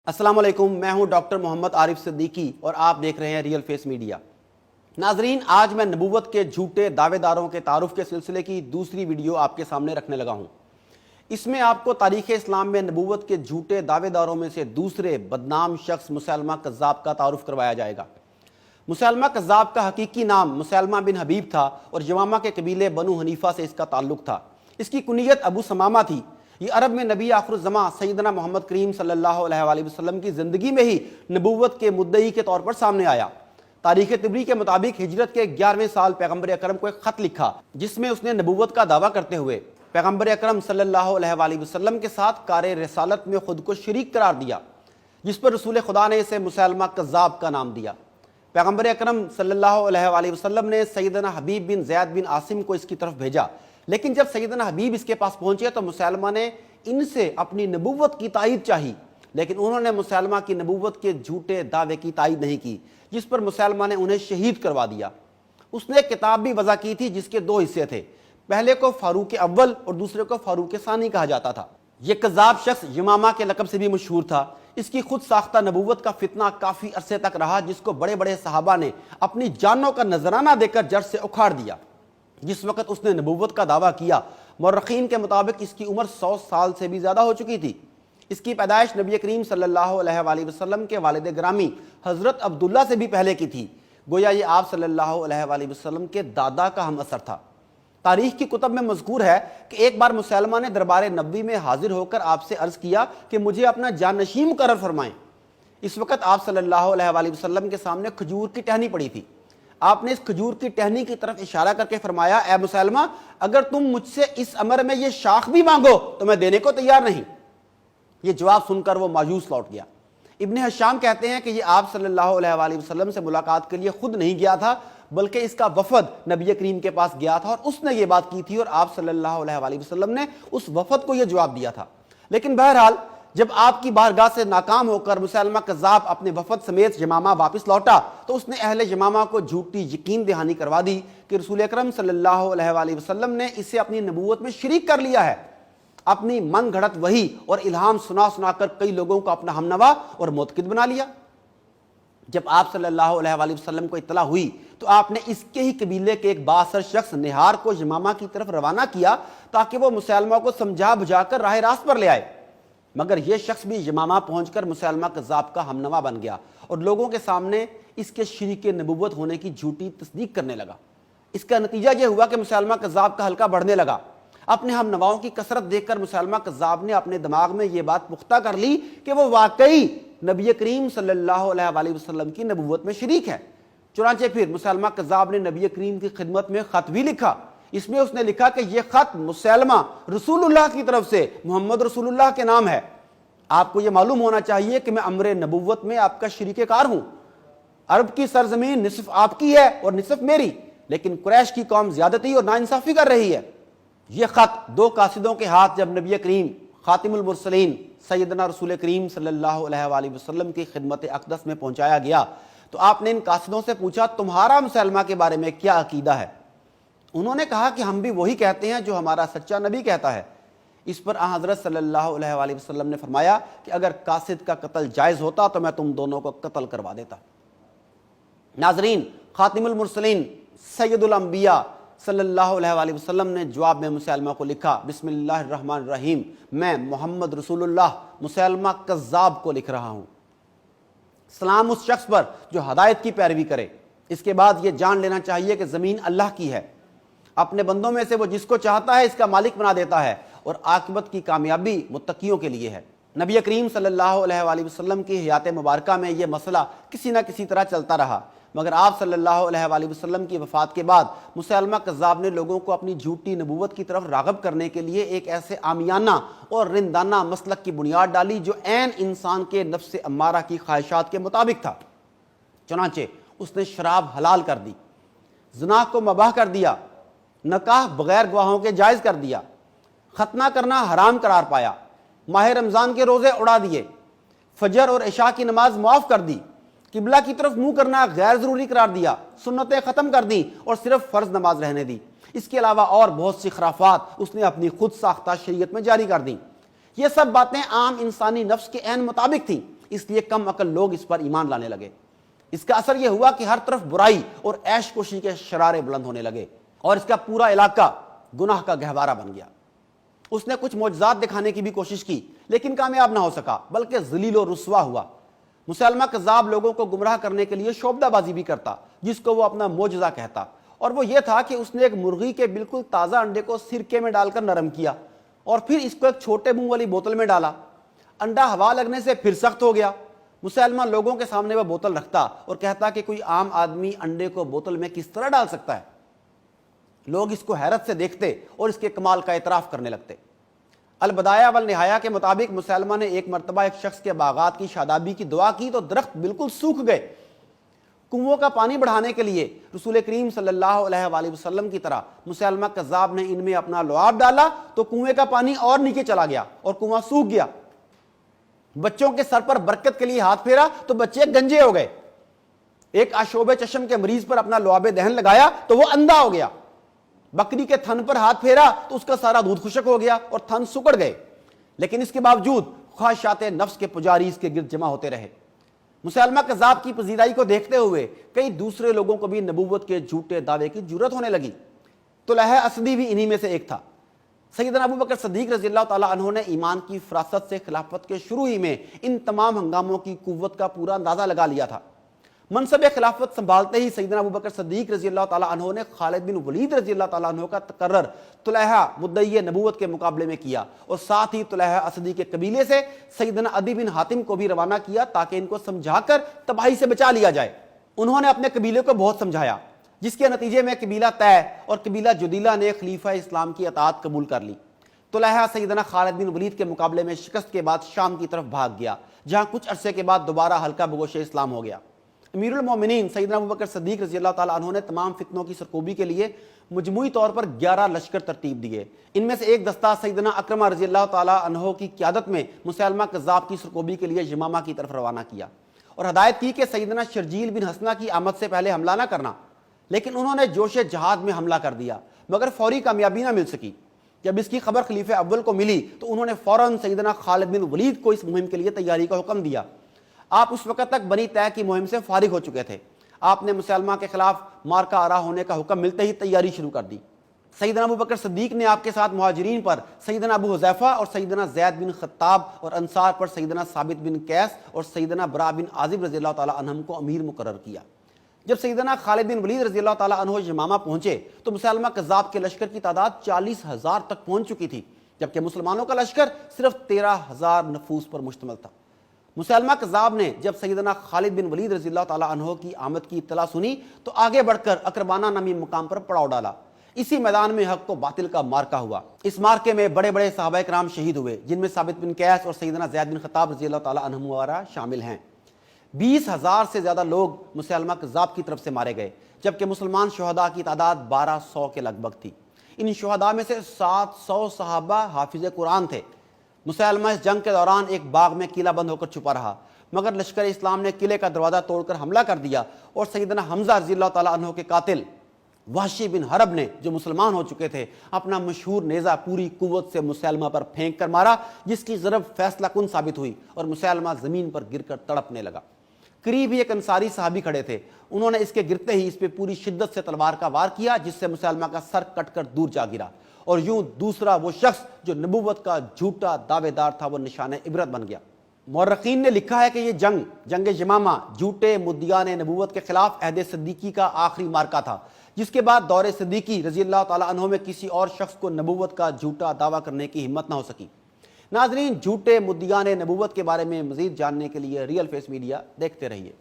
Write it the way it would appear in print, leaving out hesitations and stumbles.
السلام علیکم، میں ہوں ڈاکٹر محمد عارف صدیقی اور آپ دیکھ رہے ہیں ریئل فیس میڈیا۔ ناظرین، آج میں نبوت کے جھوٹے دعوے داروں کے تعارف کے سلسلے کی دوسری ویڈیو آپ کے سامنے رکھنے لگا ہوں۔ اس میں آپ کو تاریخ اسلام میں نبوت کے جھوٹے دعوے داروں میں سے دوسرے بدنام شخص مسیلمہ کذاب کا تعارف کروایا جائے گا۔ مسیلمہ کذاب کا حقیقی نام مسیلمہ بن حبیب تھا اور یمامہ کے قبیلے بنو حنیفہ سے اس کا تعلق تھا۔ اس کی کنیت ابو ثمامہ تھی۔ یہ عرب میں نبی آخر الزماں سیدنا محمد کریم صلی اللہ علیہ وآلہ وسلم کی زندگی میں ہی نبوت کے مدعی کے طور پر سامنے آیا۔ تاریخ طبری کے مطابق ہجرت کے 11ویں سال پیغمبر اکرم کو ایک خط لکھا جس میں اس نے نبوت کا دعویٰ کرتے ہوئے پیغمبر اکرم صلی اللہ علیہ وآلہ وسلم کے ساتھ کار رسالت میں خود کو شریک قرار دیا، جس پر رسول خدا نے اسے مسیلمہ کذاب کا نام دیا۔ پیغمبر اکرم صلی اللہ علیہ وآلہ وسلم نے سیدنا حبیب بن زید بن عاصم کو اس کی طرف بھیجا، لیکن جب سیدنا حبیب اس کے پاس پہنچے تو مسیلمہ نے ان سے اپنی نبوت کی تائید چاہی، لیکن انہوں نے مسیلمہ کی نبوت کے جھوٹے دعوے کی تائید نہیں کی، جس پر مسیلمہ نے انہیں شہید کروا دیا۔ اس نے ایک کتاب بھی وضع کی تھی جس کے دو حصے تھے، پہلے کو فاروق اول اور دوسرے کو فاروق ثانی کہا جاتا تھا۔ یہ کذاب شخص یمامہ کے لقب سے بھی مشہور تھا۔ اس کی خود ساختہ نبوت کا فتنہ کافی عرصے تک رہا، جس کو بڑے بڑے صحابہ نے اپنی جانوں کا نذرانہ دے کر جڑ سے اکھاڑ دیا۔ جس وقت اس نے نبوت کا دعویٰ کیا، مورخین کے مطابق اس کی عمر 100 سال سے بھی زیادہ ہو چکی تھی۔ اس کی پیدائش نبی کریم صلی اللہ علیہ وآلہ وسلم کے والد گرامی حضرت عبداللہ سے بھی پہلے کی تھی، گویا یہ آپ صلی اللہ علیہ وآلہ وسلم کے دادا کا ہم اثر تھا۔ تاریخ کی کتب میں مذکور ہے کہ ایک بار مسیلمہ نے دربار نبوی میں حاضر ہو کر آپ سے عرض کیا کہ مجھے اپنا جانشین مقرر فرمائیں۔ اس وقت آپ صلی اللہ علیہ وآلہ وسلم کے سامنے کھجور کی ٹہنی پڑی تھی۔ آپ نے اس کھجور کی ٹہنی کی طرف اشارہ کر کے فرمایا، اے مسیلمہ، اگر تم مجھ سے اس امر میں یہ شاخ بھی مانگو تو میں دینے کو تیار نہیں۔ یہ جواب سن کر وہ مایوس لوٹ گیا۔ ابن حشام کہتے ہیں کہ یہ آپ صلی اللہ علیہ وآلہ وسلم سے ملاقات کے لیے خود نہیں گیا تھا، بلکہ اس کا وفد نبی کریم کے پاس گیا تھا اور اس نے یہ بات کی تھی اور آپ صلی اللہ علیہ وآلہ وسلم نے اس وفد کو یہ جواب دیا تھا۔ لیکن بہرحال جب آپ کی بارگاہ سے ناکام ہو کر مسیلمہ کذاب اپنے وفد سمیت یمامہ واپس لوٹا تو اس نے اہل یمامہ کو جھوٹی یقین دہانی کروا دی کہ رسول اکرم صلی اللہ علیہ وآلہ وسلم نے اسے اپنی نبوت میں شریک کر لیا ہے۔ اپنی من گھڑت وحی اور الہام سنا سنا کر کئی لوگوں کو اپنا ہمنوا اور معتقد بنا لیا۔ جب آپ صلی اللہ علیہ وآلہ وسلم کو اطلاع ہوئی تو آپ نے اس کے ہی قبیلے کے ایک بااثر شخص نہار کو یمامہ کی طرف روانہ کیا تاکہ وہ مسیلمہ کو سمجھا بجھا کر راہ راست پر لے آئے، مگر یہ شخص بھی یمامہ پہنچ کر مسیلمہ کذاب کا ہمنوا بن گیا اور لوگوں کے سامنے اس کے شریک نبوت ہونے کی جھوٹی تصدیق کرنے لگا۔ اس کا نتیجہ یہ ہوا کہ مسیلمہ کذاب کا حلقہ بڑھنے لگا۔ اپنے ہم نواؤں کی کثرت دیکھ کر مسیلمہ کذاب نے اپنے دماغ میں یہ بات پختہ کر لی کہ وہ واقعی نبی کریم صلی اللہ علیہ وآلہ وسلم کی نبوت میں شریک ہے۔ چنانچہ پھر مسیلمہ کذاب نے نبی کریم کی خدمت میں خط بھی لکھا۔ اس میں اس نے لکھا کہ یہ خط مسیلمہ رسول اللہ کی طرف سے محمد رسول اللہ کے نام ہے۔ آپ کو یہ معلوم ہونا چاہیے کہ میں امر نبوت میں آپ کا شریک کار ہوں۔ عرب کی سرزمین نصف آپ کی ہے اور نصف میری، لیکن قریش کی قوم زیادتی اور ناانصافی کر رہی ہے۔ یہ خط دو قاصدوں کے ہاتھ جب نبی کریم خاتم المرسلین سیدنا رسول کریم صلی اللہ علیہ وآلہ وسلم کی خدمت اقدس میں پہنچایا گیا تو آپ نے ان قاصدوں سے پوچھا، تمہارا مسیلمہ کے بارے میں کیا عقیدہ ہے؟ انہوں نے کہا کہ ہم بھی وہی کہتے ہیں جو ہمارا سچا نبی کہتا ہے۔ اس پر حضرت صلی اللہ علیہ وآلہ وسلم نے فرمایا کہ اگر قاصد کا قتل جائز ہوتا تو میں تم دونوں کو قتل کروا دیتا۔ ناظرین، خاتم المرسلین سید الانبیاء صلی اللہ علیہ وآلہ وسلم نے جواب میں مسیلمہ کو لکھا، بسم اللہ الرحمن الرحیم، میں محمد رسول اللہ مسیلمہ کذاب کو لکھ رہا ہوں۔ سلام اس شخص پر جو ہدایت کی پیروی کرے۔ اس کے بعد یہ جان لینا چاہیے کہ زمین اللہ کی ہے، اپنے بندوں میں سے وہ جس کو چاہتا ہے اس کا مالک بنا دیتا ہے اور عاقبت کی کامیابی متقیوں کے لیے ہے۔ نبی کریم صلی اللہ علیہ وآلہ وسلم کی حیات مبارکہ میں یہ مسئلہ کسی نہ کسی طرح چلتا رہا، مگر آپ صلی اللہ علیہ وآلہ وسلم کی وفات کے بعد مسیلمہ کذاب نے لوگوں کو اپنی جھوٹی نبوت کی طرف راغب کرنے کے لیے ایک ایسے عامیانہ اور رندانہ مسلک کی بنیاد ڈالی جو عین انسان کے نفس امارہ کی خواہشات کے مطابق تھا۔ چنانچہ اس نے شراب حلال کر دی، زنا کو مباح کر دیا، نکاح بغیر گواہوں کے جائز کر دیا، ختنہ کرنا حرام قرار پایا، ماہ رمضان کے روزے اڑا دیے، فجر اور عشاء کی نماز معاف کر دی، قبلہ کی طرف منہ کرنا غیر ضروری قرار دیا، سنتیں ختم کر دیں اور صرف فرض نماز رہنے دی۔ اس کے علاوہ اور بہت سی خرافات اس نے اپنی خود ساختہ شریعت میں جاری کر دیں۔ یہ سب باتیں عام انسانی نفس کے عین مطابق تھیں، اس لیے کم عقل لوگ اس پر ایمان لانے لگے۔ اس کا اثر یہ ہوا کہ ہر طرف برائی اور عیش کوشی کے شرارے بلند ہونے لگے اور اس کا پورا علاقہ گناہ کا گہوارہ بن گیا۔ اس نے کچھ معجزات دکھانے کی بھی کوشش کی لیکن کامیاب نہ ہو سکا، بلکہ ذلیل و رسوا ہوا۔ مسیلمہ کذاب لوگوں کو گمراہ کرنے کے لیے شعبدہ بازی بھی کرتا، جس کو وہ اپنا معجزہ کہتا، اور وہ یہ تھا کہ اس نے ایک مرغی کے بالکل تازہ انڈے کو سرکے میں ڈال کر نرم کیا اور پھر اس کو ایک چھوٹے منہ والی بوتل میں ڈالا۔ انڈا ہوا لگنے سے پھر سخت ہو گیا۔ مسلمہ لوگوں کے سامنے وہ بوتل رکھتا اور کہتا کہ کوئی عام آدمی انڈے کو بوتل میں کس طرح ڈال سکتا ہے۔ لوگ اس کو حیرت سے دیکھتے اور اس کے کمال کا اعتراف کرنے لگتے۔ البدایہ والنہایہ کے مطابق مسلمہ نے ایک مرتبہ ایک شخص کے باغات کی شادابی کی دعا کی تو درخت بالکل سوکھ گئے۔ کنووں کا پانی بڑھانے کے لیے رسول کریم صلی اللہ علیہ وآلہ وسلم کی طرح مسلمہ کذاب نے ان میں اپنا لعاب ڈالا تو کنویں کا پانی اور نیچے چلا گیا اور کنواں سوکھ گیا۔ بچوں کے سر پر برکت کے لیے ہاتھ پھیرا تو بچے گنجے ہو گئے۔ ایک آشوب چشم کے مریض پر اپنا لعاب دہن لگایا تو وہ اندھا ہو گیا۔ بکری کے تھن پر ہاتھ پھیرا تو اس کا سارا دودھ خشک ہو گیا اور تھن سکڑ گئے، لیکن اس کے باوجود خواہشات نفس کے پجاری اس کے گرد جمع ہوتے رہے۔ مسلمہ کذاب کی پذیرائی کو دیکھتے ہوئے کئی دوسرے لوگوں کو بھی نبوت کے جھوٹے دعوے کی جرأت ہونے لگی۔ طلحہ اسدی بھی انہی میں سے ایک تھا۔ سیدنا ابو بکر صدیق رضی اللہ تعالیٰ عنہ نے ایمان کی فراست سے خلافت کے شروع ہی میں ان تمام ہنگاموں کی قوت کا پورا اندازہ لگا لیا تھا۔ منصب خلافت سنبھالتے ہی سیدنا ابو بکر صدیق رضی اللہ تعالیٰ عنہ نے خالد بن ولید رضی اللہ تعالیٰ عنہ کا تقرر طلحہ مدعی نبوت کے مقابلے میں کیا اور ساتھ ہی طلحہ اسدی کے قبیلے سے سیدنا عدی بن حاتم کو بھی روانہ کیا تاکہ ان کو سمجھا کر تباہی سے بچا لیا جائے۔ انہوں نے اپنے قبیلے کو بہت سمجھایا، جس کے نتیجے میں قبیلہ طے اور قبیلہ جدیلہ نے خلیفہ اسلام کی اطاعت قبول کر لی۔ طلحہ سیدنا خالد بن ولید کے مقابلے میں شکست کے بعد شام کی طرف بھاگ گیا، جہاں کچھ عرصے کے بعد دوبارہ ہلکا بگوش اسلام ہو گیا۔ امیر المومنین سیدنا ابو بکر صدیق رضی اللہ تعالیٰ عنہ نے تمام فتنوں کی سرکوبی کے لیے مجموعی طور پر 11 لشکر ترتیب دیے۔ ان میں سے ایک دستہ سیدنا اکرمہ رضی اللہ تعالیٰ عنہ کی قیادت میں مسلمہ کذاب کی سرکوبی کے لیے یمامہ کی طرف روانہ کیا اور ہدایت کی کہ سیدنا شرجیل بن حسنہ کی آمد سے پہلے حملہ نہ کرنا، لیکن انہوں نے جوش جہاد میں حملہ کر دیا مگر فوری کامیابی نہ مل سکی۔ جب اس کی خبر خلیفہ اول کو ملی تو انہوں نے فوراً سیدنا خالد بن ولید کو اس مہم کے لیے تیاری کا حکم دیا۔ آپ اس وقت تک بنی طے کی مہم سے فارغ ہو چکے تھے۔ آپ نے مسلمہ کے خلاف مارکا آرا ہونے کا حکم ملتے ہی تیاری شروع کر دی۔ سیدنا ابو بکر صدیق نے آپ کے ساتھ مہاجرین پر سیدنا ابو حذیفہ اور سیدنا زید بن خطاب اور انصار پر سیدنا ثابت بن قیس اور سیدنا برا بن عازب رضی اللہ تعالیٰ عنہم کو امیر مقرر کیا۔ جب سیدنا خالد بن ولید رضی اللہ تعالیٰ عنہ یمامہ پہنچے تو مسلمہ کذاب کے لشکر کی تعداد 40,000 تک پہنچ چکی تھی، جبکہ مسلمانوں کا لشکر صرف 13,000 نفوس پر مشتمل تھا۔ مسلمہ کذاب نے جب سیدنا خالد بن ولید رضی اللہ تعالیٰ عنہ کی آمد کی اطلاع سنی تو آگے بڑھ کر اقربانہ نامی مقام پر پڑاؤ ڈالا۔ اسی میدان میں حق و باطل کا مارکا ہوا۔ اس مارکے میں بڑے بڑے صحابہ کرام شہید ہوئے، جن میں ثابت بن قیس اور سیدنا زید بن خطاب رضی اللہ تعالیٰ عنہم وغیرہ شامل ہیں۔ 20,000 سے زیادہ لوگ مسلمہ کذاب کی طرف سے مارے گئے، جبکہ مسلمان شہداء کی تعداد 1200 کے لگ بھگ تھی۔ ان شہداء میں سے 700 صحابہ حافظ قرآن تھے۔ مسلمہ اس جنگ کے دوران ایک باغ میں قلعہ بند ہو کر چھپا رہا، مگر لشکر اسلام نے قلعے کا دروازہ توڑ کر حملہ کر دیا اور سیدنا حمزہ رضی اللہ تعالیٰ عنہ کے قاتل وحشی بن حرب نے، جو مسلمان ہو چکے تھے، اپنا مشہور نیزہ پوری قوت سے مسلمہ پر پھینک کر مارا، جس کی ضرب فیصلہ کن ثابت ہوئی اور مسلمہ زمین پر گر کر تڑپنے لگا۔ قریب ہی ایک انصاری صحابی کھڑے تھے، انہوں نے اس کے گرتے ہی اس پہ پوری شدت سے تلوار کا وار کیا، جس سے مسلمہ کا سر کٹ کر دور جا گرا، اور یوں دوسرا وہ شخص جو نبوت کا جھوٹا دعوے دار تھا وہ نشان عبرت بن گیا۔ مورخین نے لکھا ہے کہ یہ جنگ یمامہ جھوٹے مدعیان نبوت کے خلاف عہد صدیقی کا آخری مارکا تھا، جس کے بعد دور صدیقی رضی اللہ تعالیٰ عنہ میں کسی اور شخص کو نبوت کا جھوٹا دعویٰ کرنے کی ہمت نہ ہو سکی۔ ناظرین، جھوٹے مدعیان نبوت کے بارے میں مزید جاننے کے لیے ریئل فیس میڈیا دیکھتے رہیے۔